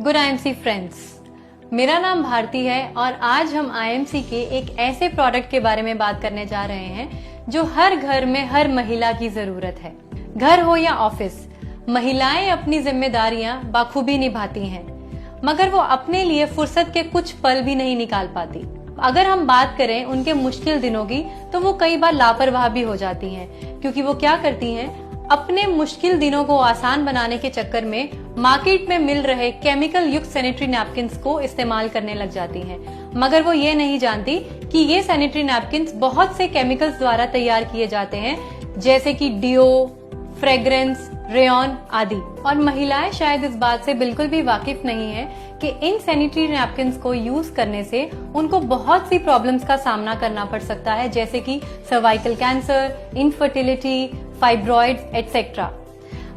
Good IMC friends, मेरा नाम भारती है और आज हम आईएमसी के एक ऐसे प्रोडक्ट के बारे में बात करने जा रहे हैं जो हर घर में हर महिला की जरूरत है। घर हो या ऑफिस, महिलाएं अपनी जिम्मेदारियां बखूबी निभाती हैं, मगर वो अपने लिए फुर्सत के कुछ पल भी नहीं निकाल पाती। अगर हम बात करें उनके मुश्किल दिनों की, तो वो कई बार लापरवाह भी हो जाती हैं, क्योंकि वो क्या करती हैं, अपने मुश्किल दिनों को आसान बनाने के चक्कर में मार्केट में मिल रहे केमिकल युक्त सैनिटरी नैपकिन्स को इस्तेमाल करने लग जाती हैं। मगर वो ये नहीं जानती कि ये सैनिटरी नैपकिन्स बहुत से केमिकल्स द्वारा तैयार किए जाते हैं, जैसे कि डिओ, फ्रेग्रेंस, रेयॉन आदि। और महिलाएं शायद इस बात से बिल्कुल भी वाकिफ नहीं है कि इन सैनिटरी नैपकिन्स को यूज करने से उनको बहुत सी प्रॉब्लम्स का सामना करना पड़ सकता है, जैसे कि cervical cancer, infertility, fibroids etcetera.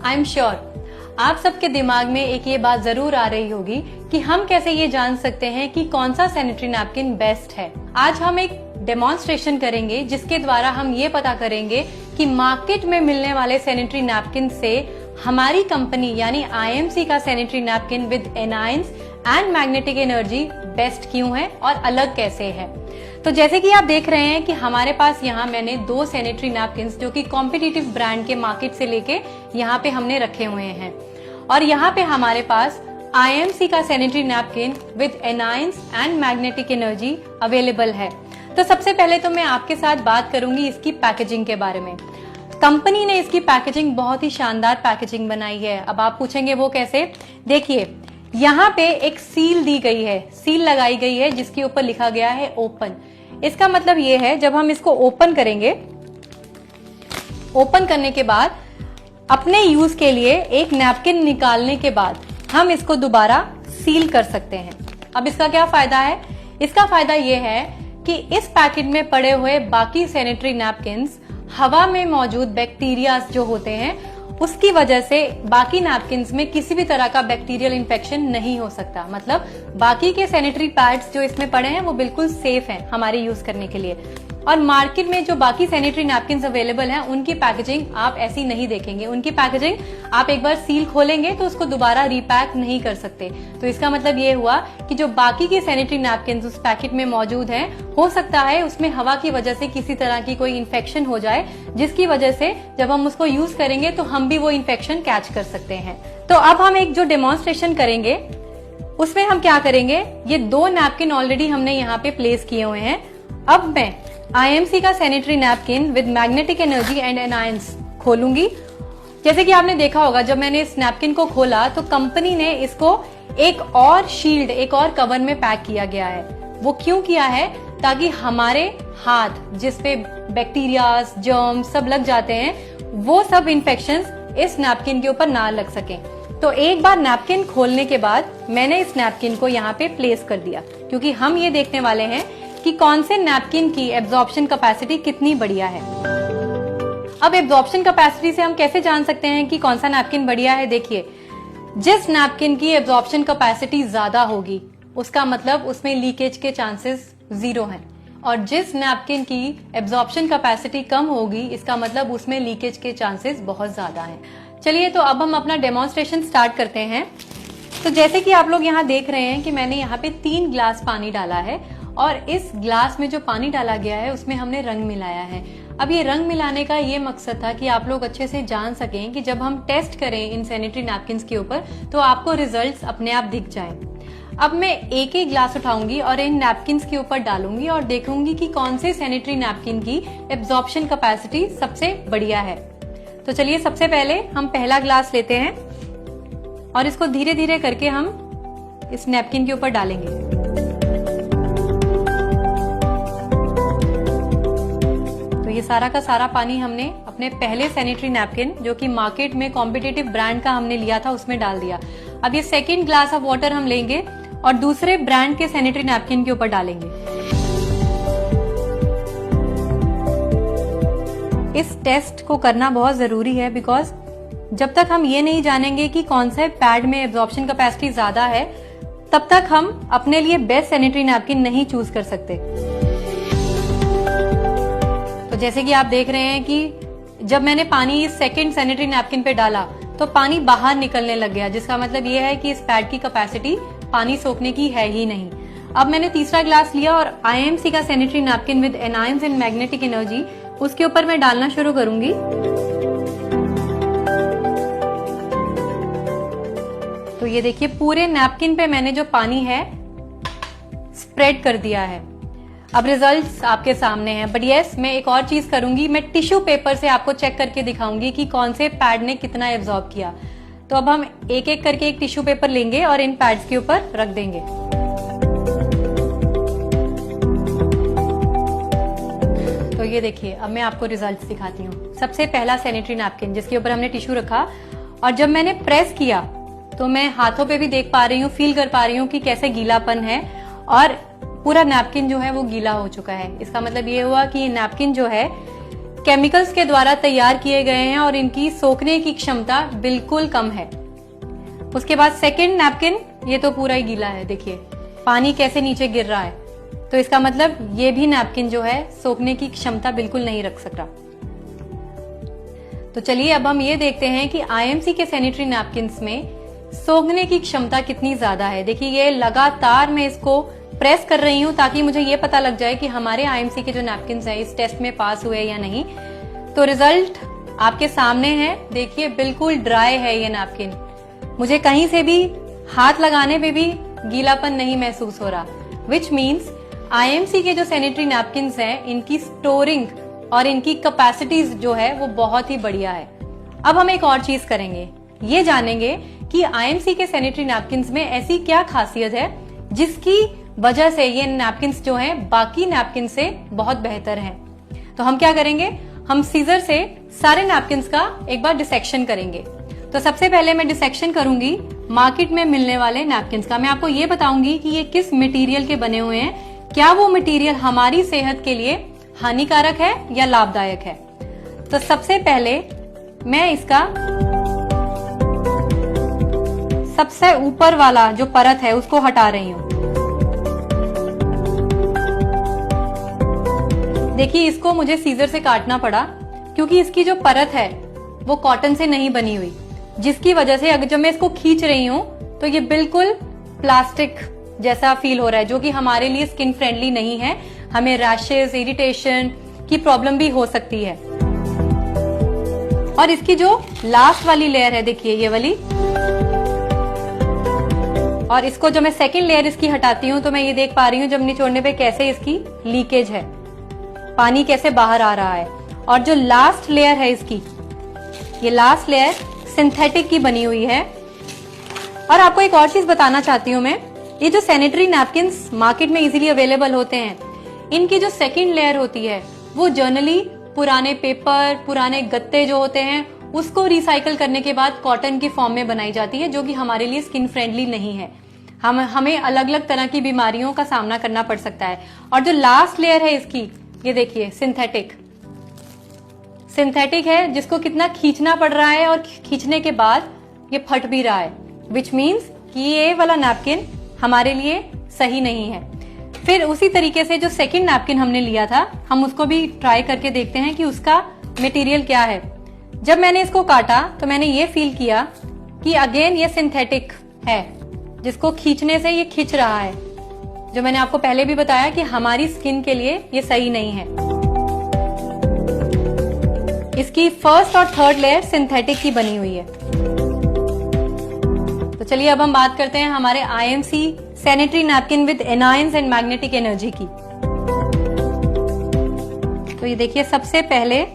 I am sure आप सबके दिमाग में एक ये बात जरूर आ रही होगी कि हम कैसे ये जान सकते हैं कि कौन सा सैनिटरी नैपकिन बेस्ट है। आज हम एक डेमोन्स्ट्रेशन करेंगे जिसके द्वारा हम ये पता करेंगे कि मार्केट में मिलने वाले सैनिटरी नैपकिन से हमारी कंपनी यानी आईएमसी का sanitary napkin with anions and magnetic energy best क्यों है और अलग कैसे है। तो जैसे कि आप देख रहे हैं कि हमारे पास यहाँ मैंने दो सैनिटरी नैपकिन्स जो कि कॉम्पिटिटिव ब्रांड के मार्केट से लेके यहाँ पे हमने रखे हुए हैं, और यहाँ पे हमारे पास आईएमसी का sanitary napkin with anions and magnetic energy available है। तो सबसे पहले तो मैं आपके साथ बात करूंगी इसकी पैकेजिंग के बारे में। कंपनी ने इसकी पैकेजिंग बहुत ही शानदार पैकेजिंग बनाई है। अब आप पूछेंगे वो कैसे? देखिए, यहाँ पे एक सील दी गई है, सील लगाई गई है जिसके ऊपर लिखा गया है ओपन। इसका मतलब ये है जब हम इसको ओपन करेंगे, ओपन करने के बाद अपने यूज के लिए एक नैपकिन निकालने के बाद हम इसको दोबारा सील कर सकते हैं। अब इसका क्या फायदा है? इसका फायदा ये है कि इस पैकेट में पड़े हुए बाकी सैनिटरी नैपकिन्स हवा में मौजूद बैक्टीरिया जो होते हैं उसकी वजह से बाकी नैपकिन्स में किसी भी तरह का बैक्टीरियल इन्फेक्शन नहीं हो सकता। मतलब बाकी के सैनिटरी पैड्स जो इसमें पड़े हैं वो बिल्कुल सेफ हैं हमारे यूज करने के लिए। और मार्केट में जो बाकी सैनिटरी नैपकिन्स अवेलेबल हैं उनकी पैकेजिंग आप ऐसी नहीं देखेंगे। उनकी पैकेजिंग आप एक बार सील खोलेंगे तो उसको दोबारा रीपैक नहीं कर सकते। तो इसका मतलब ये हुआ कि जो बाकी की सैनिटरी नैपकिन्स उस पैकेट में मौजूद हैं, हो सकता है उसमें हवा की वजह से किसी तरह की कोई इन्फेक्शन हो जाए, जिसकी वजह से जब हम उसको यूज करेंगे तो हम भी वो इन्फेक्शन कैच कर सकते हैं। तो अब हम एक जो डेमोन्स्ट्रेशन करेंगे उसमें हम क्या करेंगे, ये दो नैपकिन ऑलरेडी हमने यहाँ पे प्लेस किए हुए हैं। अब मैं आईएमसी का sanitary napkin with magnetic energy and anions खोलूंगी। जैसे कि आपने देखा होगा जब मैंने इस नैपकिन को खोला तो कंपनी ने इसको एक और शील्ड, एक और कवर में पैक किया गया है। वो क्यों किया है? ताकि हमारे हाथ जिसपे बैक्टीरियाज, जर्म्स सब लग जाते हैं, वो सब इन्फेक्शंस इस नैपकिन के ऊपर ना लग सकें। तो एक बार नैपकिन खोलने के बाद मैंने इस नैपकिन को यहाँ पे प्लेस कर दिया, क्योंकि हम ये देखने वाले हैं कि कौन से नैपकिन की एब्जॉर्प्शन कैपेसिटी कितनी बढ़िया है। अब एब्जॉर्प्शन कैपेसिटी से हम कैसे जान सकते हैं कि कौन सा नैपकिन बढ़िया है? देखिए, जिस नैपकिन की एब्जॉर्प्शन कैपेसिटी ज्यादा होगी उसका मतलब उसमें लीकेज के चांसेस 0 हैं, और जिस नैपकिन की एब्जॉर्प्शन कैपेसिटी कम होगी इसका मतलब उसमें लीकेज के चांसेस बहुत ज्यादा हैं। चलिए, तो अब हम अपना डेमोन्स्ट्रेशन स्टार्ट करते हैं। तो जैसे कि आप लोग यहाँ देख रहे हैं कि मैंने यहाँ पे 3 ग्लास पानी डाला है, और इस ग्लास में जो पानी डाला गया है उसमें हमने रंग मिलाया है। अब ये रंग मिलाने का ये मकसद था कि आप लोग अच्छे से जान सकें कि जब हम टेस्ट करें इन सैनिटरी नैपकिन्स के ऊपर तो आपको रिजल्ट्स अपने आप दिख जाएं। अब मैं एक एक ग्लास उठाऊंगी और इन नैपकिन्स के ऊपर डालूंगी और देखूंगी कि कौन से सैनिटरी नैपकिन की एब्जॉर्प्शन कैपेसिटी सबसे बढ़िया है। तो चलिए, सबसे पहले हम पहला ग्लास लेते हैं और इसको धीरे धीरे करके हम इस नैपकिन के ऊपर डालेंगे। ये सारा का सारा पानी हमने अपने पहले सैनिटरी नैपकिन जो कि मार्केट में कॉम्पिटिटिव ब्रांड का हमने लिया था उसमें डाल दिया। अब ये सेकंड ग्लास ऑफ वाटर हम लेंगे और दूसरे ब्रांड के सैनिटरी नैपकिन के ऊपर डालेंगे। इस टेस्ट को करना बहुत जरूरी है, बिकॉज जब तक हम ये नहीं जानेंगे कि कौन से पैड में एब्जॉर्प्शन कैपेसिटी ज्यादा है तब तक हम अपने लिए बेस्ट सैनिटरी नैपकिन नहीं चूज कर सकते। तो जैसे कि आप देख रहे हैं कि जब मैंने पानी इस सेकंड सैनिटरी नैपकिन पे डाला तो पानी बाहर निकलने लग गया, जिसका मतलब ये है कि इस पैड की कैपेसिटी पानी सोखने की है ही नहीं। अब मैंने तीसरा ग्लास लिया और IMC का sanitary napkin with anions and magnetic energy उसके ऊपर मैं डालना शुरू करूंगी। तो ये देखिए पूरे नैपकिन पे मैंने जो पानी है स्प्रेड कर दिया है। अब रिजल्ट्स आपके सामने हैं, बट यस मैं एक और चीज करूंगी, मैं टिश्यू पेपर से आपको चेक करके दिखाऊंगी कि कौन से पैड ने कितना एब्जॉर्ब किया। तो अब हम एक एक करके एक टिश्यू पेपर लेंगे और इन पैड्स के ऊपर रख देंगे। तो ये देखिए अब मैं आपको रिजल्ट्स दिखाती हूँ। सबसे पहला सैनिटरी नैपकिन जिसके ऊपर हमने टिश्यू रखा और जब मैंने प्रेस किया तो मैं हाथों पे भी देख पा रही हूँ, फील कर पा रही हूँ कि कैसे गीलापन है और पूरा नैपकिन जो है वो गीला हो चुका है। इसका मतलब ये हुआ कि ये नैपकिन जो है केमिकल्स के द्वारा तैयार किए गए हैं और इनकी सोखने की क्षमता बिल्कुल कम है। उसके बाद सेकंड नैपकिन, ये तो पूरा ही गीला है, देखिए पानी कैसे नीचे गिर रहा है। तो इसका मतलब ये भी नैपकिन जो है सोखने की क्षमता बिल्कुल नहीं रख सकता। तो चलिए अब हम ये देखते हैं कि IMC के सैनिटरी नैपकिन्स में सोखने की क्षमता कितनी ज्यादा है। देखिए ये लगातार मैं इसको प्रेस कर रही हूं ताकि मुझे ये पता लग जाए कि हमारे IMC के जो नैपकिन्स हैं इस टेस्ट में पास हुए या नहीं। तो रिजल्ट आपके सामने है, देखिए बिल्कुल ड्राई है ये नैपकिन। मुझे कहीं से भी हाथ लगाने पे भी गीलापन नहीं महसूस हो रहा, विच मीन्स IMC के जो सैनिटरी नैपकिन्स हैं इनकी स्टोरिंग और इनकी कैपेसिटीज जो है वो बहुत ही बढ़िया है। अब हम एक और चीज करेंगे, ये जानेंगे कि IMC के सैनिटरी नैपकिन्स में ऐसी क्या खासियत है जिसकी वजह से ये नैपकिन्स जो हैं बाकी नैपकिन से बहुत बेहतर हैं। तो हम क्या करेंगे, हम सीजर से सारे नैपकिन्स का एक बार डिसेक्शन करेंगे। तो सबसे पहले मैं डिसेक्शन करूंगी मार्केट में मिलने वाले नैपकिन्स का। मैं आपको ये बताऊंगी कि ये किस मटेरियल के बने हुए हैं, क्या वो मटेरियल हमारी सेहत के लिए हानिकारक है या लाभदायक है। तो सबसे पहले मैं इसका सबसे ऊपर वाला जो परत है उसको हटा रही हूं। देखिए इसको मुझे सीजर से काटना पड़ा क्योंकि इसकी जो परत है वो कॉटन से नहीं बनी हुई, जिसकी वजह से अगर जब मैं इसको खींच रही हूं तो ये बिल्कुल प्लास्टिक जैसा फील हो रहा है, जो कि हमारे लिए स्किन फ्रेंडली नहीं है। हमें रैशेस, इरिटेशन की प्रॉब्लम भी हो सकती है। और इसकी जो लास्ट वाली लेयर है देखिए ये वाली, और इसको जब मैं सेकेंड लेयर इसकी हटाती हूं तो मैं ये देख पा रही हूं जब निचोड़ने पे कैसे इसकी लीकेज है, पानी कैसे बाहर आ रहा है। और जो लास्ट लेयर है इसकी, ये लास्ट लेयर सिंथेटिक की बनी हुई है। और आपको एक और चीज बताना चाहती हूं मैं, ये जो सैनिटरी नैपकिन्स मार्केट में इजीली अवेलेबल होते हैं, इनकी जो सेकेंड लेयर होती है वो जनरली पुराने पेपर, पुराने गत्ते जो होते हैं उसको रिसाइकल करने के बाद कॉटन की फॉर्म में बनाई जाती है, जो कि हमारे लिए स्किन फ्रेंडली नहीं है। हमें अलग अलग तरह की बीमारियों का सामना करना पड़ सकता है। और जो लास्ट लेयर है इसकी, ये देखिए सिंथेटिक है, जिसको कितना खींचना पड़ रहा है और खींचने के बाद ये फट भी रहा है, विच मीन्स कि ये वाला नैपकिन हमारे लिए सही नहीं है। फिर उसी तरीके से जो सेकंड नैपकिन हमने लिया था, हम उसको भी ट्राई करके देखते हैं कि उसका मटेरियल क्या है। जब मैंने इसको काटा तो मैंने ये फील किया कि अगेन ये सिंथेटिक है, जिसको खींचने से ये खिंच रहा है, जो मैंने आपको पहले भी बताया कि हमारी स्किन के लिए ये सही नहीं है। इसकी फर्स्ट और थर्ड लेयर सिंथेटिक की बनी हुई है। तो चलिए अब हम बात करते हैं हमारे IMC sanitary napkin with anions and magnetic energy की। तो ये देखिए सबसे पहले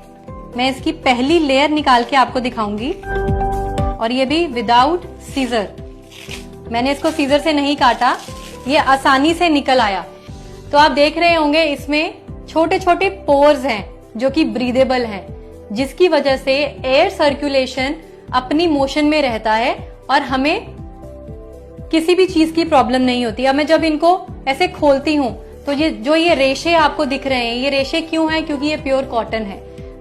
मैं इसकी पहली लेयर निकाल के आपको दिखाऊंगी, और ये भी विदाउट सीजर। मैंने इसको सीजर से नहीं काटा, ये आसानी से निकल आया। तो आप देख रहे होंगे इसमें छोटे छोटे पोर्स हैं जो कि ब्रीदेबल हैं, जिसकी वजह से एयर सर्कुलेशन अपनी मोशन में रहता है और हमें किसी भी चीज की प्रॉब्लम नहीं होती। अब मैं जब इनको ऐसे खोलती हूँ तो ये रेशे आपको दिख रहे हैं, ये रेशे क्यों हैं? क्योंकि ये प्योर कॉटन है।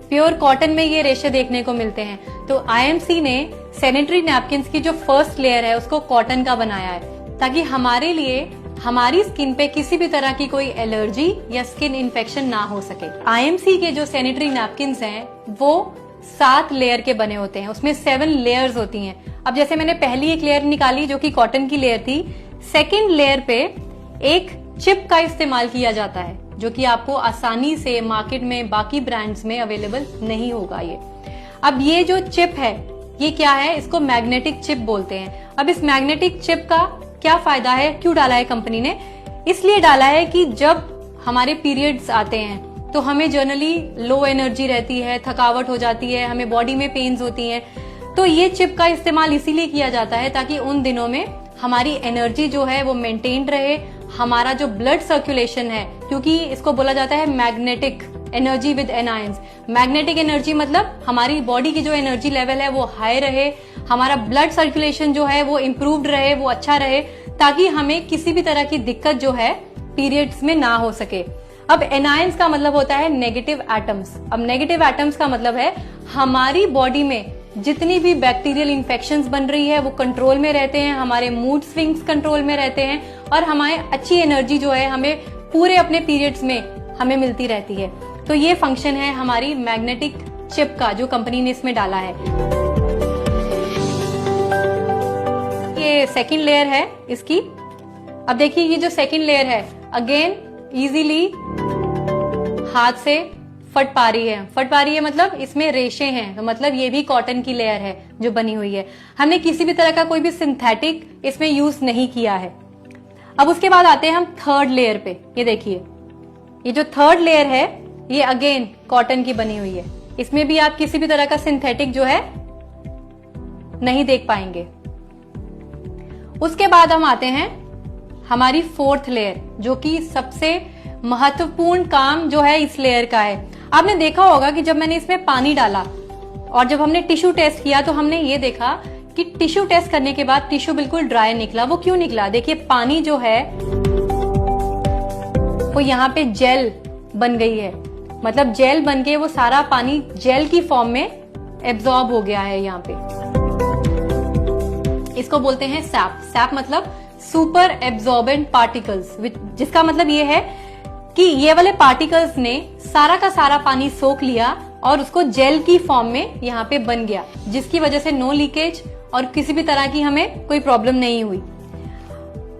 प्योर कॉटन में ये रेशे देखने को मिलते हैं। तो IMC ने सैनिटरी नैपकिन्स की जो फर्स्ट लेयर है उसको कॉटन का बनाया है, ताकि हमारे लिए हमारी स्किन पे किसी भी तरह की कोई एलर्जी या स्किन इन्फेक्शन ना हो सके। IMC के जो सैनिटरी नैपकिन्स हैं वो 7 लेयर के बने होते हैं, उसमें 7 लेयर्स होती हैं। अब जैसे मैंने पहली एक लेयर निकाली जो कि कॉटन की लेयर थी, सेकेंड लेयर पे एक चिप का इस्तेमाल किया जाता है जो कि आपको आसानी से मार्केट में बाकी ब्रांड्स में अवेलेबल नहीं होगा ये। अब ये जो चिप है ये क्या है, इसको मैग्नेटिक चिप बोलते हैं। अब इस मैग्नेटिक चिप का क्या फायदा है, क्यों डाला है कंपनी ने? इसलिए डाला है कि जब हमारे पीरियड्स आते हैं तो हमें जनरली लो एनर्जी रहती है, थकावट हो जाती है, हमें बॉडी में पेन्स होती हैं, तो ये चिप का इस्तेमाल इसीलिए किया जाता है ताकि उन दिनों में हमारी एनर्जी जो है वो मेंटेन रहे, हमारा जो ब्लड सर्कुलेशन है, क्योंकि इसको बोला जाता है magnetic energy with anions. Magnetic energy मतलब हमारी बॉडी की जो एनर्जी लेवल है वो हाई रहे, हमारा ब्लड सर्कुलेशन जो है वो इम्प्रूव्ड रहे, वो अच्छा रहे, ताकि हमें किसी भी तरह की दिक्कत जो है पीरियड्स में ना हो सके। अब एनायंस का मतलब होता है नेगेटिव एटम्स। अब नेगेटिव एटम्स का मतलब है हमारी बॉडी में जितनी भी बैक्टीरियल इन्फेक्शंस बन रही है वो कंट्रोल में रहते हैं, हमारे मूड स्विंग्स कंट्रोल में रहते हैं और हमारे अच्छी एनर्जी जो है हमें पूरे अपने पीरियड्स में हमें मिलती रहती है। तो ये फंक्शन है हमारी मैग्नेटिक चिप का जो कंपनी ने इसमें डाला है। ये सेकंड लेयर है इसकी। अब देखिए ये जो सेकंड लेयर है अगेन इजीली हाथ से फट पा रही है मतलब इसमें रेशे हैं, तो मतलब ये भी कॉटन की लेयर है जो बनी हुई है। हमने किसी भी तरह का कोई भी सिंथेटिक इसमें यूज नहीं किया है। अब उसके बाद आते हैं हम थर्ड लेयर पे। ये देखिए ये जो थर्ड लेयर है ये अगेन कॉटन की बनी हुई है, इसमें भी आप किसी भी तरह का सिंथेटिक जो है नहीं देख पाएंगे। उसके बाद हम आते हैं हमारी फोर्थ लेयर, जो कि सबसे महत्वपूर्ण काम जो है इस लेयर का है। आपने देखा होगा कि जब मैंने इसमें पानी डाला और जब हमने टिश्यू टेस्ट किया तो हमने ये देखा कि टिश्यू टेस्ट करने के बाद टिश्यू बिल्कुल ड्राई निकला। वो क्यों निकला? देखिए पानी जो है वो यहाँ पे जेल बन गई है, मतलब जेल बन के वो सारा पानी जेल की फॉर्म में एब्जॉर्ब हो गया है यहाँ पे। इसको बोलते हैं सैप। सैप मतलब सुपर एब्जॉर्बेंट पार्टिकल्स, जिसका मतलब ये है कि ये वाले पार्टिकल्स ने सारा का सारा पानी सोख लिया और उसको जेल की फॉर्म में यहाँ पे बन गया, जिसकी वजह से नो लीकेज और किसी भी तरह की हमें कोई प्रॉब्लम नहीं हुई।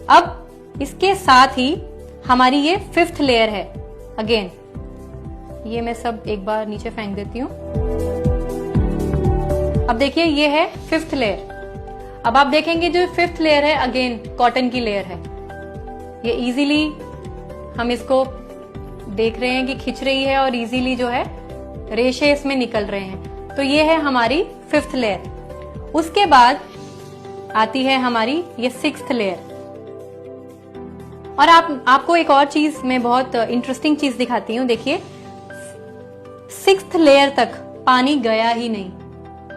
अब इसके साथ ही हमारी ये फिफ्थ लेयर है। अगेन ये मैं सब एक बार नीचे फेंक देती हूँ। अब देखिए ये है फिफ्थ लेयर। अब आप देखेंगे जो फिफ्थ लेयर है अगेन कॉटन की लेयर है। ये इजीली हम इसको देख रहे हैं कि खिंच रही है और इजीली जो है रेशे इसमें निकल रहे हैं। तो ये है हमारी फिफ्थ लेयर। उसके बाद आती है हमारी ये सिक्स्थ लेयर। और आपको एक और चीज मैं बहुत इंटरेस्टिंग चीज दिखाती हूँ। देखिए सिक्स्थ लेयर तक पानी गया ही नहीं,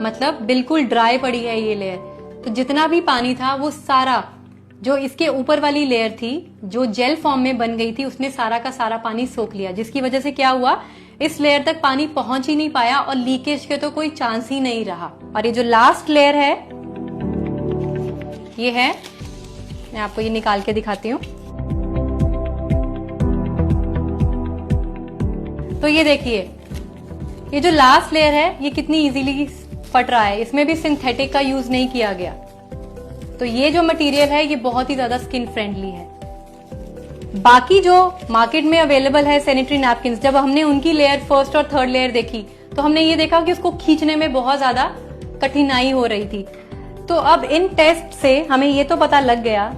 मतलब बिल्कुल ड्राई पड़ी है ये लेयर। तो जितना भी पानी था वो सारा जो इसके ऊपर वाली लेयर थी जो जेल फॉर्म में बन गई थी उसने सारा का सारा पानी सोख लिया, जिसकी वजह से क्या हुआ, इस लेयर तक पानी पहुंच ही नहीं पाया और लीकेज के तो कोई चांस ही नहीं रहा। और ये जो लास्ट लेयर है ये है, मैं आपको ये निकाल के दिखाती हूँ। तो ये देखिए ये जो लास्ट लेयर है ये कितनी इजीली फट रहा है, इसमें भी सिंथेटिक का यूज नहीं किया गया। तो ये जो मटेरियल है ये बहुत ही ज्यादा स्किन फ्रेंडली है। बाकी जो मार्केट में अवेलेबल है सैनिटरी नैपकिन, जब हमने उनकी लेयर फर्स्ट और थर्ड लेयर देखी तो हमने ये देखा कि उसको खींचने में बहुत ज्यादा कठिनाई हो रही थी। तो अब इन टेस्ट से हमें ये तो पता लग गया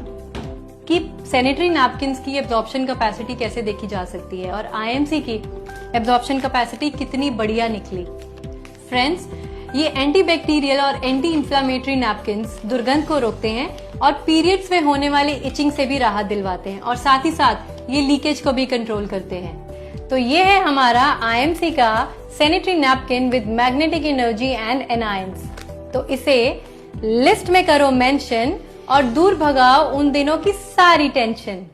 कि सैनिटरी नैपकिन की एब्जॉर्प्शन कैपेसिटी कैसे देखी जा सकती है और आईएमसी की एब्जॉर्प्शन कैपेसिटी कितनी बढ़िया निकली। फ्रेंड्स, ये एंटीबैक्टीरियल और एंटी इंफ्लेमेटरी नैपकिन्स दुर्गंध को रोकते हैं और पीरियड्स में होने वाली इचिंग से भी राहत दिलवाते हैं और साथ ही साथ ये लीकेज को भी कंट्रोल करते हैं। तो ये है हमारा आईएमसी का sanitary napkin with magnetic energy and anions. तो इसे लिस्ट में करो मेंशन और दूर भगाओ उन दिनों की सारी टेंशन।